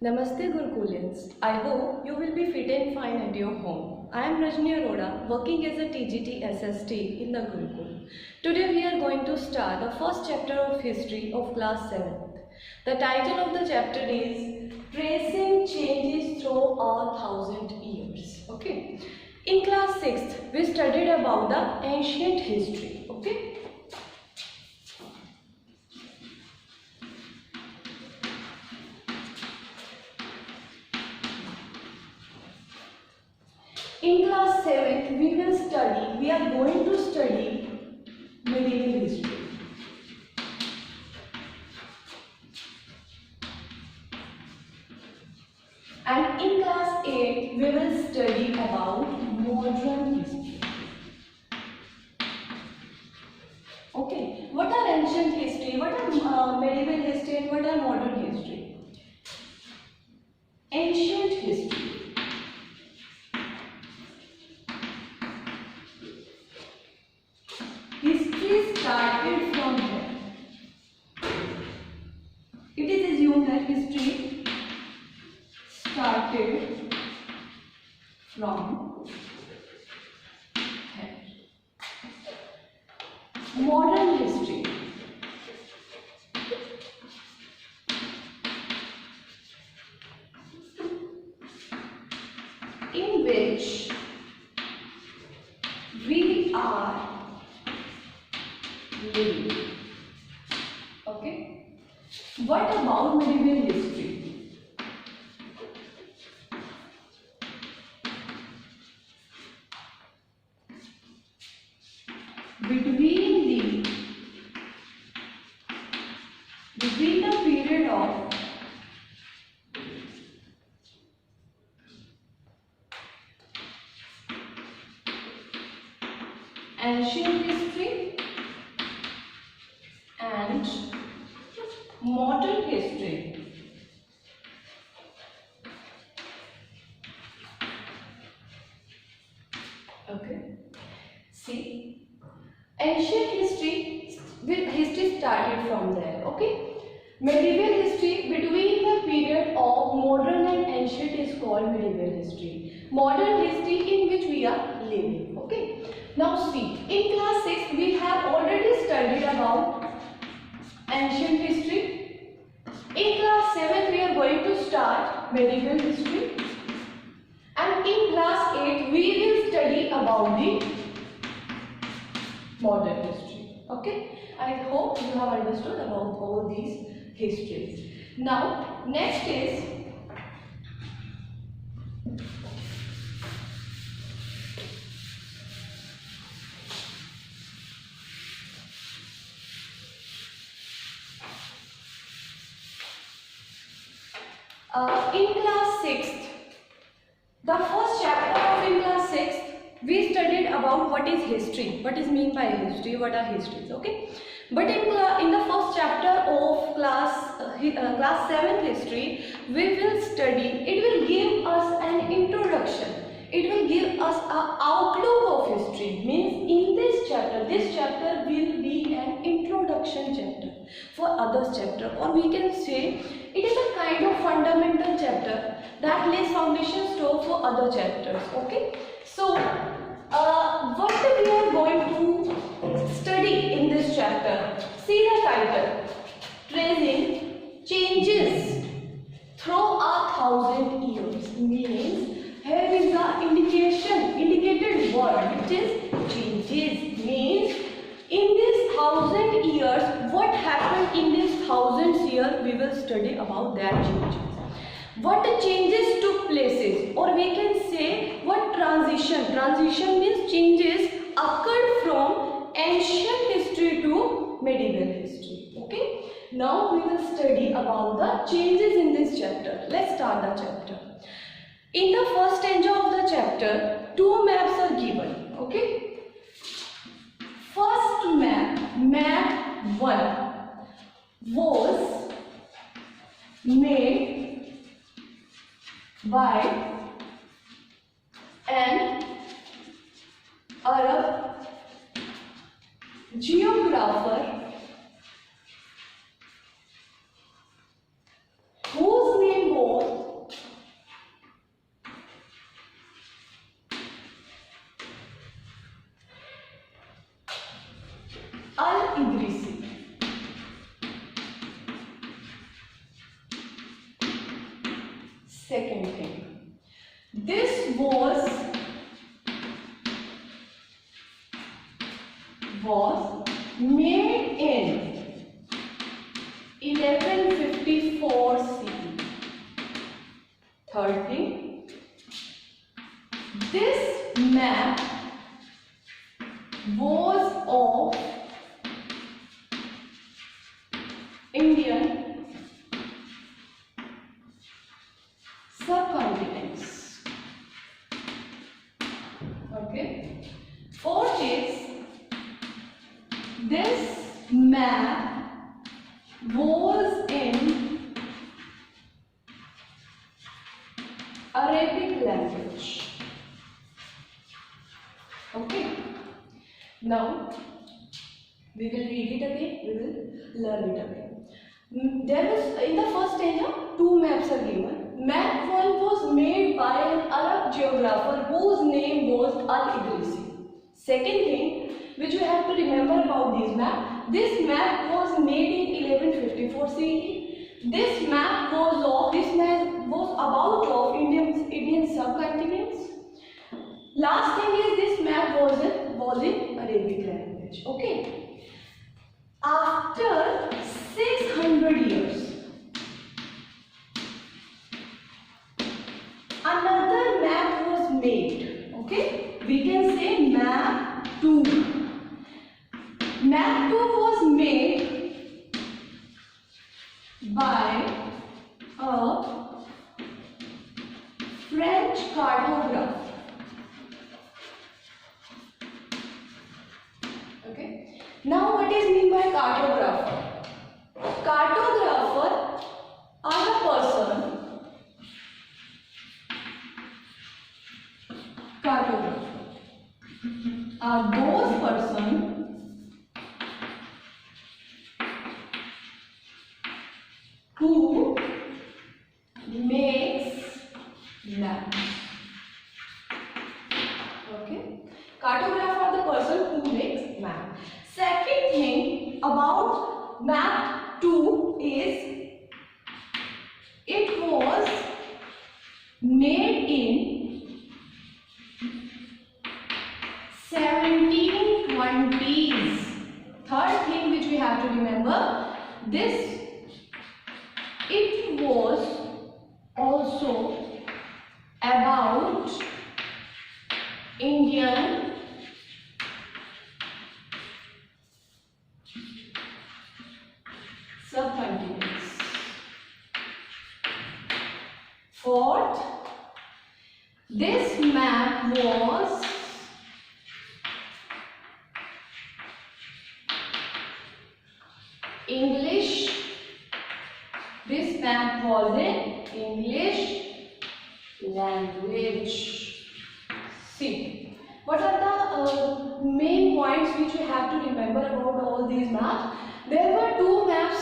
Namaste Gurukulians. I hope you will be fit and fine at your home. I am Rajni working as a TGT SST in the Gurukul. Today we are going to start the first chapter of history of class 7th. The title of the chapter is Tracing Changes Through 1,000 Years. Okay. In class 6th we studied about the ancient history. Okay. In class 7th, we are going to study medieval history. And in class 8, we will study about modern history. Okay, what are ancient history, what are medieval history and what are modern history? Ancient history. History started from here. It is assumed that history started from here. Modern history. In which we are living. Okay. What about medieval history? Between the period of ancient history and modern history. Okay. See, ancient history started from there. Okay. Medieval history, between the period of modern and ancient, is called medieval history. Modern history in which we are living. Okay. Now see, in class 6 we have already studied about ancient history. In class 7 we are going to start medieval history. And in class 8 we will study about the modern history. Okay. I hope you have understood about all these histories. Now next is in class 6th, the first chapter of in class 6th, we studied about what is history, what is mean by history, what are histories, okay. But in the first chapter of class 7th history, we will study, it will give us an introduction, it will give us an outlook of history. Means in this chapter will be an introduction chapter for others chapter, or we can say it is a kind of fundamental chapter that lays foundation stone for other chapters. Okay. So what we are going to study in this chapter? See the title, Tracing Changes Through 1,000 Years. Means here is the indicated word, which is changes. Means in this 1,000 years, what happened in this 1,000 years, we will study about that changes. What changes took places, or we can say what transition means changes occurred from ancient history to medieval history. Okay. Now we will study about the changes in this chapter. Let's start the chapter. In the first stanza of the chapter, two maps are given. Okay. First map 1 was made by an Arab geographer whose name was Second thing, this was made in 1154 CE. Third thing, this map was of Indian subcontinents. Okay. Fourth is, this map was in Arabic language. Okay. Now we will read it again, we will learn it again. There was, in the first stanza, two maps are given. Map 1 was made by an Arab geographer whose name was Al-Idrisi. Second thing which you have to remember about this map was made in 1154 CE. This map was about of Indian subcontinents. Last thing is, this map was in Arabic language. Okay. After 600 years, another map was made. Okay, we can say map 2. Map 2 was made by a French cartographer. Okay. Now, what is mean by cartographer? Cartographer are a person. Cartographer are those person who makes maps. Okay. Cartographer are the person who makes map. Second thing about map 2 is, it was made in 1720s. Third thing which we have to remember, it was also about Indian subcontinents. Fourth, this map was English. This map was in English language. See, what are the main points which you have to remember about all these maps? There were two maps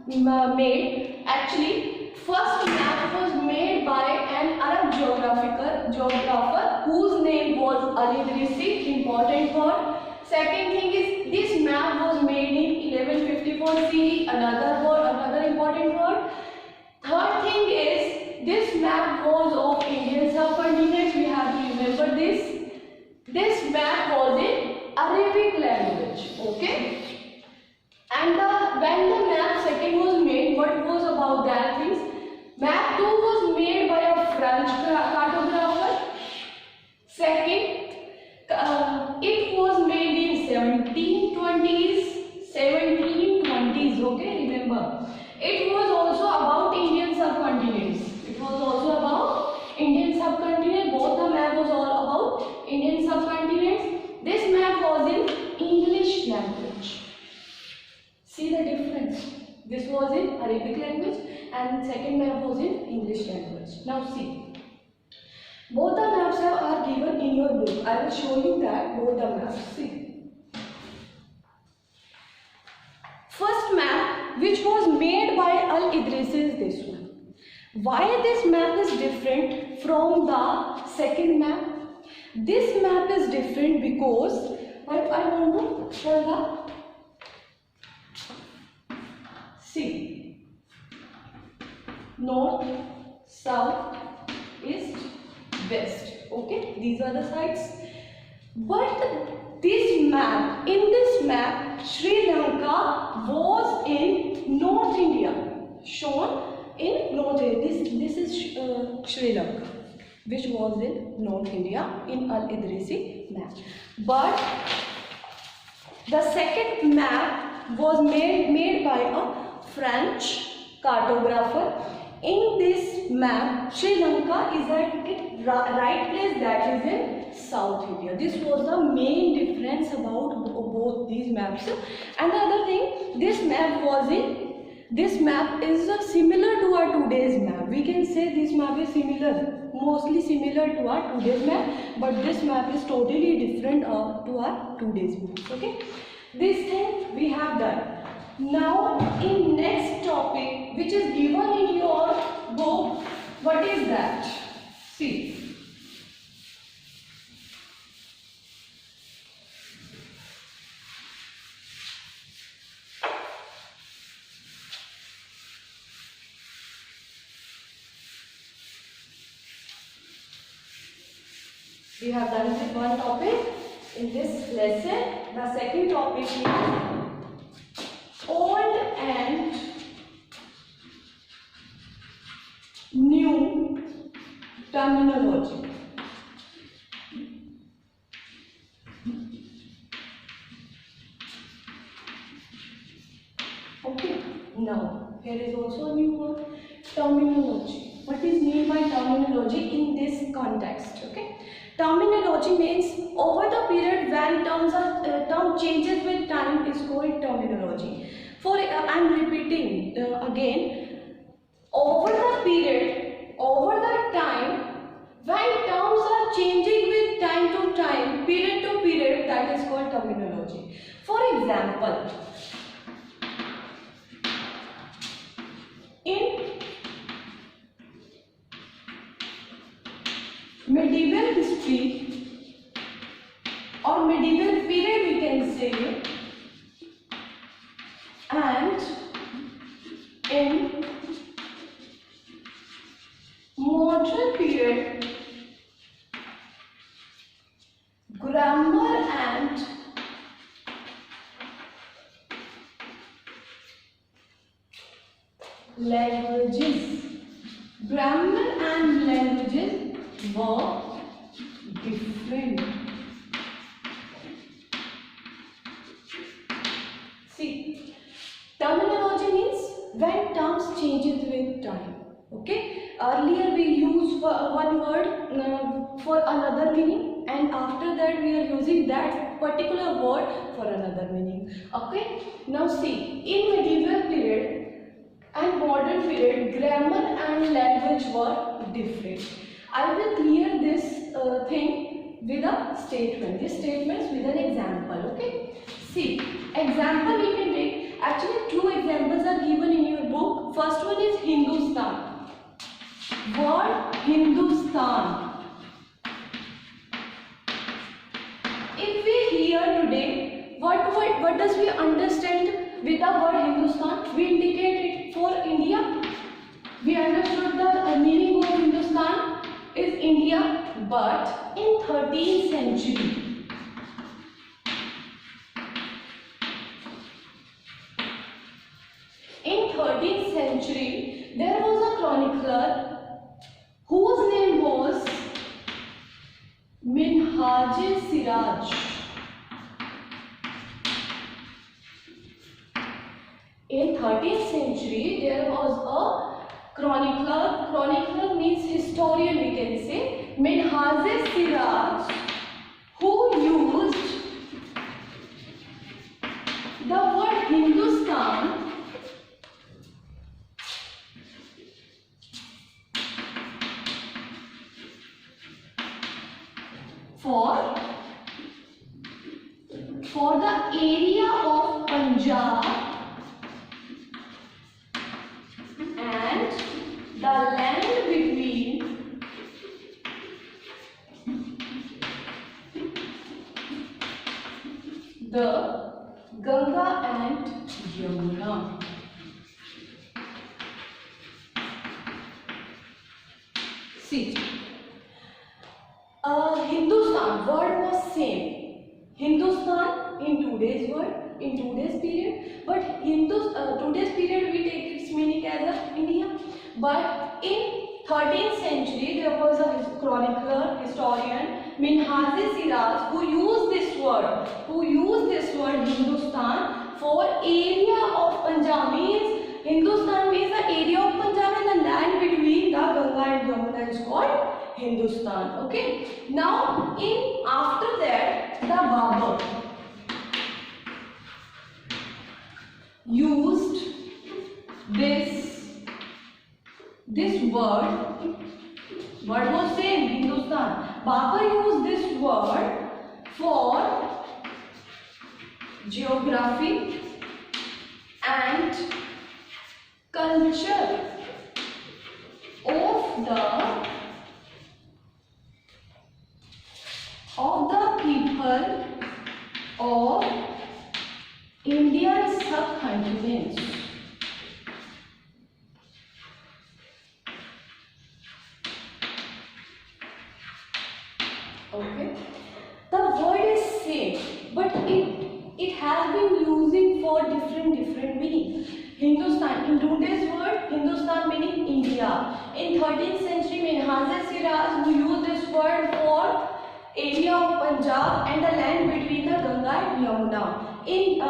made. Actually, first map was made by an Arab geographer whose name was Al-Idrisi. Important word. Second thing is, this map was made in 1154 CE. Another important word. Third thing is, this map was of Indian subcontinent. We have to remember this. This map was in Arabic language. Okay. And when the map second was made, what was about that things? Map 2 was made by a French cartographer. Second, it was made in 1720s. Okay, remember. It was also about Indian subcontinents. Both the map was all about Indian subcontinents. This map was in English language. See the difference. This was in Arabic language and second map was in English language. Now see. Both the maps are given in your book. I will show you that both the maps. See. First map which was made by Al-Idrisi is this one. Why this map is different from the second map? This map is different because I want to show the, see, north, south, east, west. Okay, these are the sides. But this map, in this map, Sri Lanka was in North India, shown in North India. This is Sri Lanka, which was in North India in Al-Idrisi map. But the second map was made by a French cartographer. In this map, Sri Lanka is at its right place, that is in South India. This was the main difference about both these maps. And the other thing, this map is similar to our today's map. We can say this map is similar, mostly similar to our today's map, but this map is totally different to our today's map. Okay, this thing we have done. Now in next topic, which is given in your book, what is that? See. We have done with one topic in this lesson. The second topic is old and new terminology. Okay, now here is also a new word, terminology. What is meant by terminology in this context? Okay, terminology means over the period when term changes with time is called terminology. For I am repeating again, over the period, over the time when terms are changing with time to time, period to period, that is called terminology. For example, in medieval history or medieval period we can say, and in modern period, grammar and languages were different. See, terminology means when terms changes with time. Okay, earlier we used one word for another meaning, and after that we are using that particular word for another meaning. Okay, now see, in medieval period and modern period, grammar and language were different. I will clear this thing with a statement. This statement is with an example. Okay, see, example we can take. Actually, two examples are given in your book. First one is Hindustan. Word Hindustan. If we hear today, what does we understand with the word Hindustan? We indicate it for India. We understood the meaning of Hindustan is India, but in 13th century, there was a chronicler whose name was Minhaj Siraj. In 13th century, there was a chronicler. Chronicler means historian, we can say. Minhaj Siraj, who used the word Hindustan for the area of Punjab and the land between the Ganga and Yamuna. See, Hindustan word was same. Hindustan in today's word, in today's period, but today's period we take its meaning as a India. But in 13th century there was a chronicler, historian Minhaj-e-Shiraz who used this word Hindustan for area of Punjab. Means Hindustan means the area of Punjab and the land between the Ganga and Yamuna is called Hindustan. Okay. Now after that the Babur used this word was same, Hindustan. Babur used this word for geography and culture of the people of Indian subcontinent. Okay, the word is same, but it has been using for different meaning. Hindustan, in today's word, Hindustan meaning India. In 13th century, Minhaj-e-Shiraz who used this word for area of Punjab and the land between the Ganga and Yamuna. In the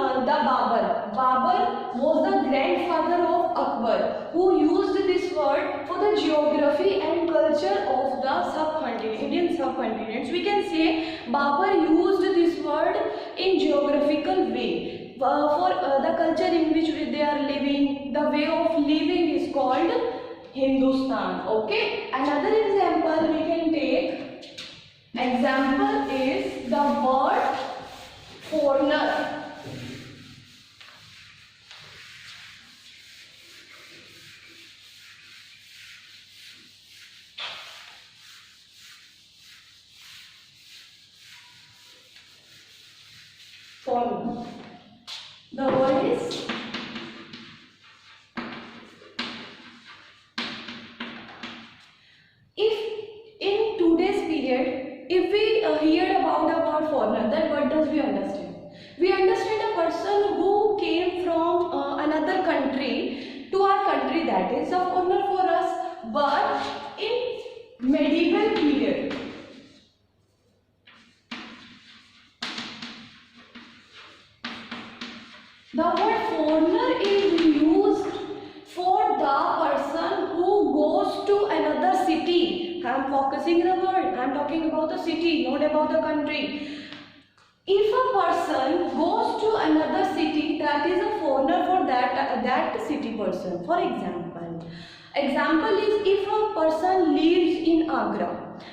Babur was the grandfather of Akbar who used this word for the geography and culture of the subcontinent, Indian subcontinents. We can say Babur used this word in geographical way for the culture in which they are living. The way of living is called Hindustan. Okay. Another example we can take. Example is the word foreigner. Foreigner. The word is in today's period. If we hear about the word foreigner, then what does we understand? We understand a person who came from another country to our country, that is a foreigner for us. But in medieval period, the word foreigner is used for the person who goes to another city. I am focusing the word. I am talking about the city, not about the country. If a person goes to another city, that is a foreigner for that city person. For example is if a person lives in Agra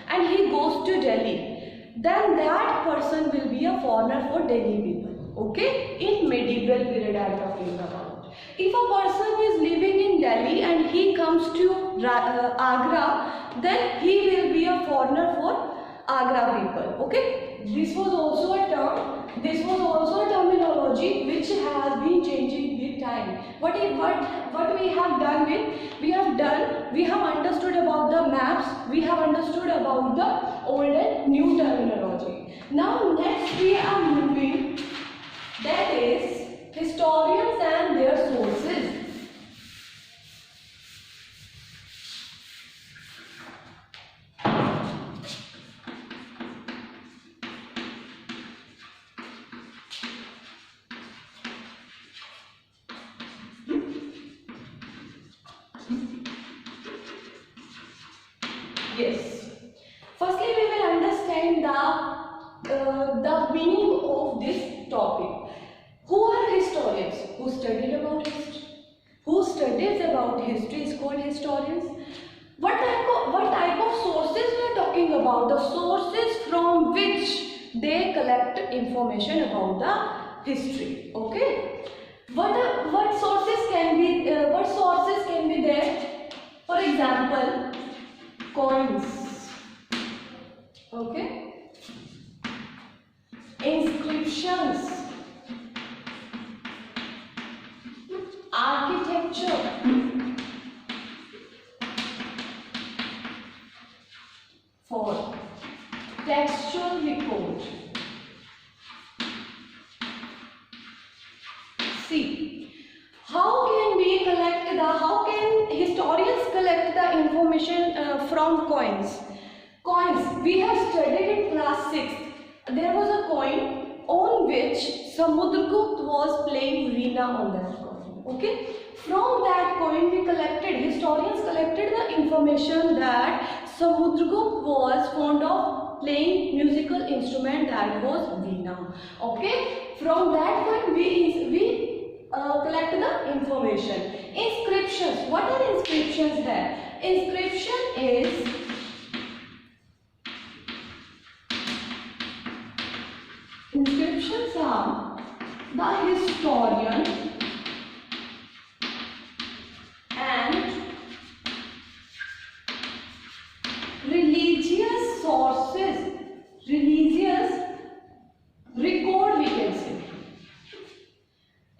and he goes to Delhi, then that person will be a foreigner for Delhi people. Okay? In medieval period I am talking about. If a person is living in Delhi and he comes to Agra, then he will be a foreigner for Agra people. Okay? This was also a term. This was also a terminology which has been changing with time. What we have done with, we have understood about the maps, we have understood about the old and new terminology. Now next we are moving, that is historians and their sources. Yes. Firstly, we will understand the meaning of this topic. Who are historians? Who studied about history? Who studies about history is called historians. What type of sources we are talking about? The sources from which they collect information about the history. Okay. What sources can be there? For example, coins. Okay. Inscriptions. Architecture, for textual record. See, how can historians collect the information from coins? Coins, we have studied in class 6. There was a coin on which Samudragupta was playing veena on that coin. Okay? From that coin historians collected the information that Samudragupta was fond of playing musical instrument, that was veena. Okay? From that coin we collect the information. Inscriptions. What are inscriptions there? Inscription is inscriptions are the historian and religious sources, religious record, we can say.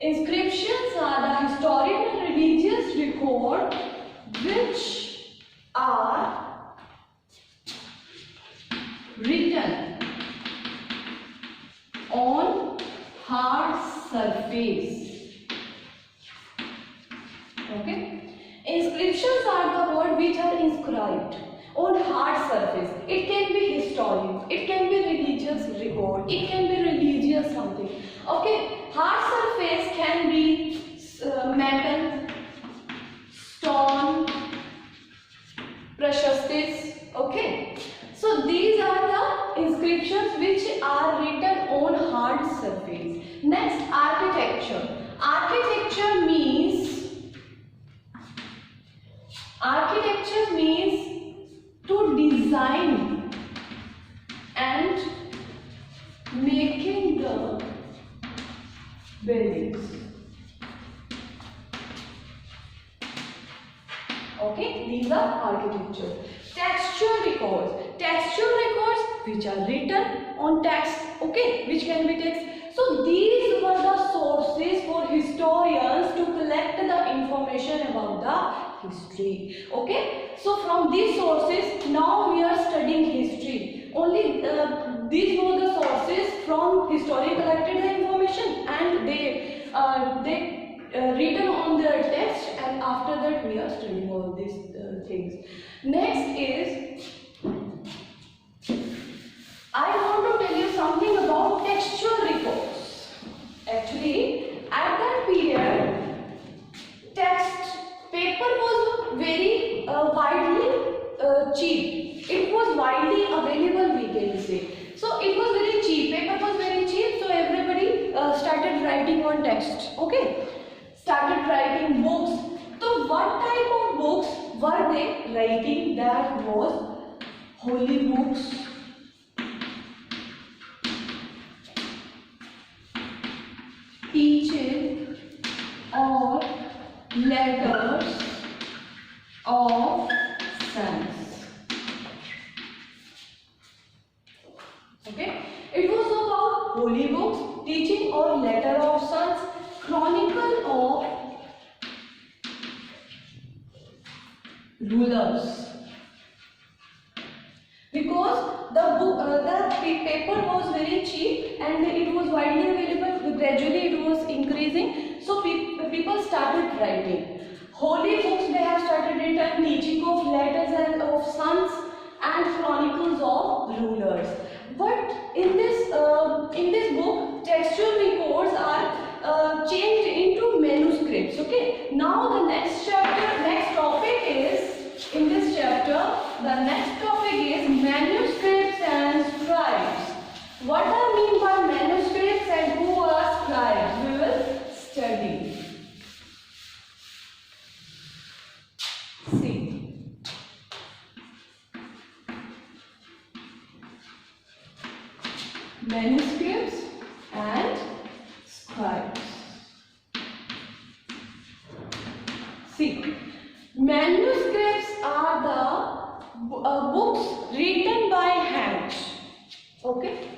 Inscriptions are the historian and religious record which are written on hard surface. Okay? Inscriptions are the words which are inscribed on hard surface. It can be historic, it can be religious record, it can be religious something. Okay? Hard surface can be metal, stone, precious stones. Okay? So these are the inscriptions which are written on hard surface. Next, architecture. Architecture means to design and making the buildings. Okay, these are architecture. Textual records. Textual records which are written on text. Okay, which can be text. So these were the sources for historians to collect the information about the history. Okay, so from these sources now we are studying history. Only these were the sources from historian collected the information and they written on their text, and after that we are studying all these things. Next is, I want to tell you something about textual records. Actually, at that period, paper was very widely cheap. It was widely available, we can say. So it was very cheap. Paper was very cheap, so everybody started writing on text. Okay, started writing books. So what type of books were they writing? That was holy books, teaching or letters of saints. Okay, it was about holy books, teaching or letter of saints, chronicle of rulers. Because the paper was very cheap and it was widely available, gradually it was increasing, so people started writing. Holy books they have started written, teaching of letters and of saints, and chronicles of rulers. But in this book, textual records are changed into manuscripts. Okay. Now the next topic is, in this chapter, the next topic is manuscripts and scribes. What I mean by manuscripts and who are scribes, we will study. See, manuscripts and scribes. See, manuscripts are the books written by hand. Okay,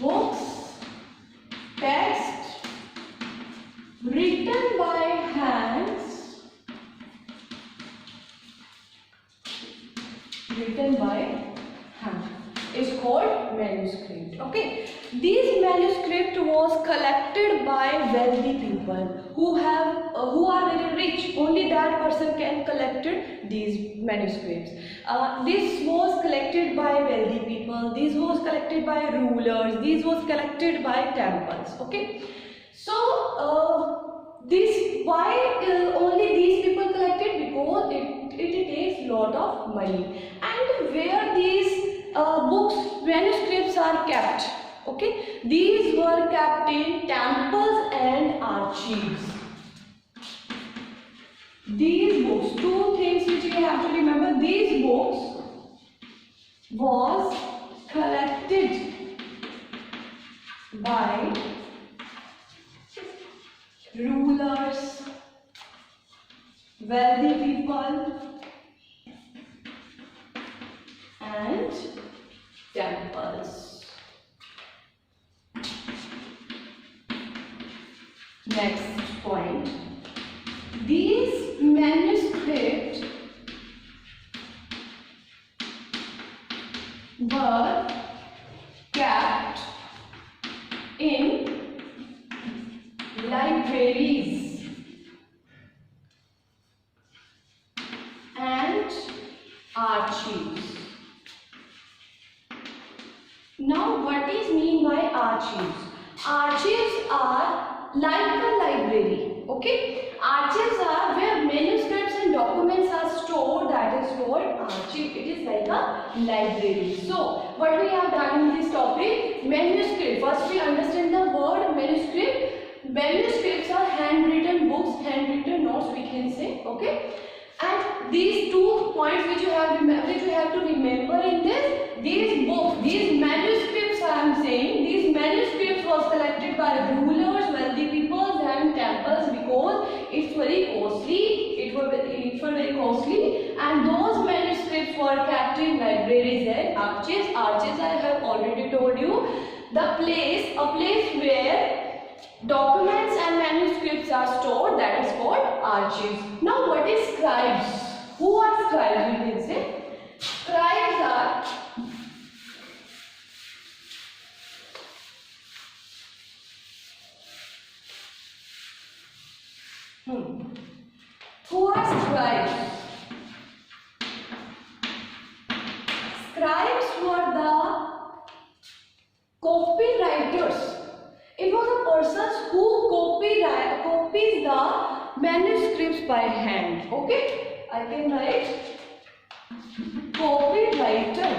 books, text written by hands written by hand is called manuscript. Okay, these manuscript was collected by wealthy people who are very rich. Only that person can collected these manuscripts. This was collected by wealthy people. This was collected by rulers. This was collected by temples. Okay, so this why only these people collected? Because it takes lot of money. And where these books, manuscripts are kept, okay, these were kept in temples and archives. These books, two things which you have to remember, these books was collected by rulers, wealthy people and temples. Next point, these manuscripts were kept in libraries and archives. Now, what is mean by archives? Archives are like a library. Okay, archives are where manuscripts and documents are stored. That is called archive. It is like a library. So, what we have done in this topic? Manuscript. First, we understand the word manuscript. Manuscripts are handwritten books, handwritten notes, we can say. Okay. And these 2 points which you have to remember in this, these books, these manuscripts I am saying, these manuscripts was collected by rulers, wealthy people and temples because it's very costly. It was very costly, and those manuscripts were kept in libraries and archives. Archives I have already told you, a place where documents and manuscripts are stored, that is called archives. Now, what is scribes? Who are scribes? We can say scribes are who are scribes? Scribes were the copywriters. It was a person who copies the manuscripts by hand. Okay, I can write copywriter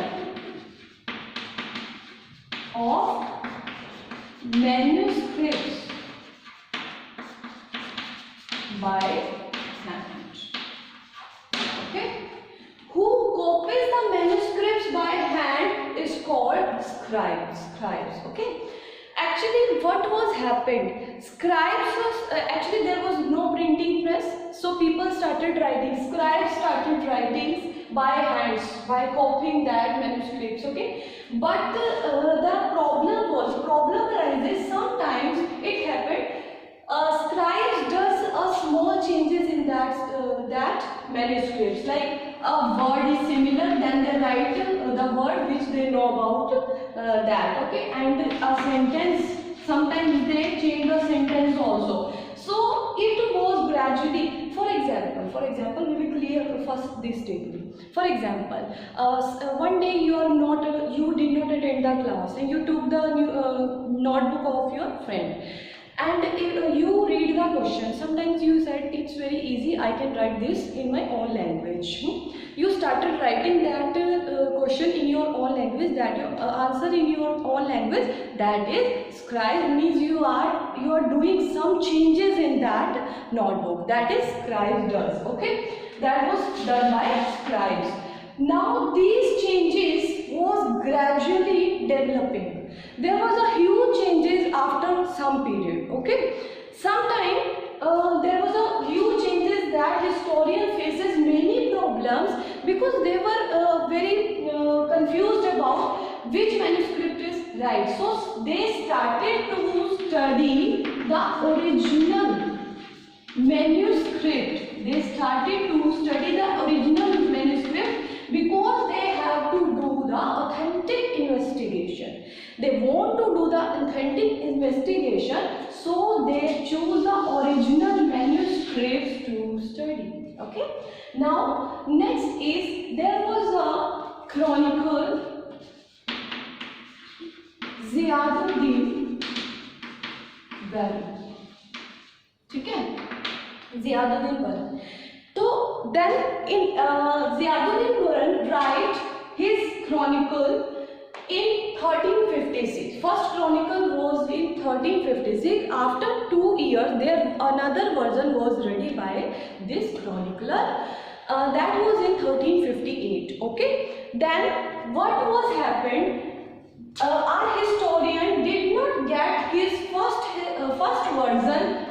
of manuscripts by hand. Okay, who copies the manuscripts by hand is called scribes. Okay. Actually, what was happened? Scribes was actually there was no printing press, so people started writing. Scribes started writing by hands, by copying that manuscripts. Okay, but the problem arises. Sometimes it happened. Scribes does a small changes in that manuscripts. Like a word is similar, then they write the word which they know about that. Okay, and a sentence. Sometimes they change the sentence also. So it was gradually. For example, we will clear first this table. For example, one day you did not attend the class and you took the notebook of your friend. And if you read the question, sometimes you said it's very easy, I can write this in my own language. You started writing that question in your own language, that your answer in your own language, that is scribe, means you are doing some changes in that notebook. That is scribe does. Okay, that was done by scribes. Now these changes was gradually developing. There was a huge changes after some period. Okay, sometime there was a huge changes that historian faces many problems because they were very confused about which manuscript is right. So they started to study the original manuscript. They started to study the original manuscript because they investigation, so they choose the original manuscripts to study. Okay. Now next is there was a chronicle, Ziauddin Barani. ठीक है, Ziauddin Barani. So then in Ziauddin Barani write his chronicle in 1356. First chronicle was in 1356. After 2 years, there another version was ready by this chronicler. That was in 1358. Okay. Then what was happened? Our historian did not get his first version